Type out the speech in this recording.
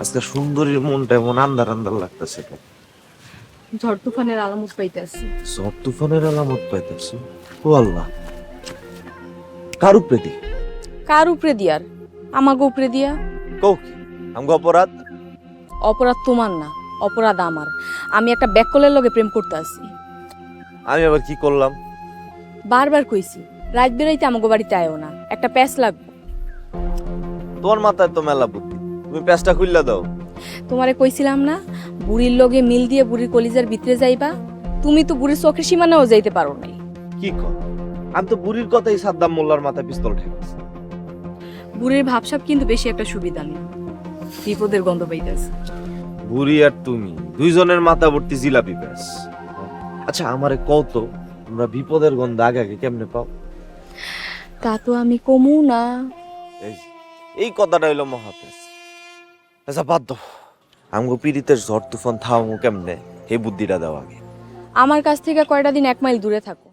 আজকে সুন্দরীর মনটা এমন আন্দার আন্দার লাগতেছে। ঝড় তুফানের আলামত পাইতেছি। ঝড় তুফানের আলামত পাইতেছি। ও আল্লাহ, কার উপরে দি? কার উপরে দিয়ার? আমাকে উপরে দিয়া। কও কি আমগো অপরাধ? অপরাধ তোমার না, অপরাধ আমার। আমি একটা ব্যাককলের লগে প্রেম করতে আসি। আমি আবার কি করলাম? বারবার কইছি রাত বেরাইতে আমাকে বাড়িতে আয়ও না, একটা প্যাস লাগবে। তোমার মাথায় তো মেলা বুদ্ধি, তুমি প্যাঁচটা খুললা দাও। তোমারে কইছিলাম না বুড়ির লগে মিল দিয়ে বুড়ির কলিজার ভিতরে যাইবা? তুমি তো বুড়ির চোখের সীমানাও যাইতে পারো নাই। কি কর? আমি তো বুড়ির কথাই সাদ্দাম মোল্লার মাথায় পিস্তল ঠেকাচ্ছি। বুড়ির ভাবসাব কিন্তু বেশি একটা সুবিধা নেই, বিপদের গন্ধ পাইতেছে। বুড়ি আর তুমি দুইজনের মাথা ভর্তি জিলাপি প্যাঁচ। আচ্ছা আমারে কও তো, তোমরা বিপদের গন্ধ আগে আগে কেমনে পাও? তা তো আমি কমু না। এই যে, এই কথাটা হইলো মহাপেশ। আচ্ছা বাদ দাও, আমগো পীড়িতের ঝড় তুফান থামামু কেমনে, এই বুদ্ধিটা দাও আগে। আমার কাছ থেকে কয়টা দিন 1 মাইল দূরে থাকো।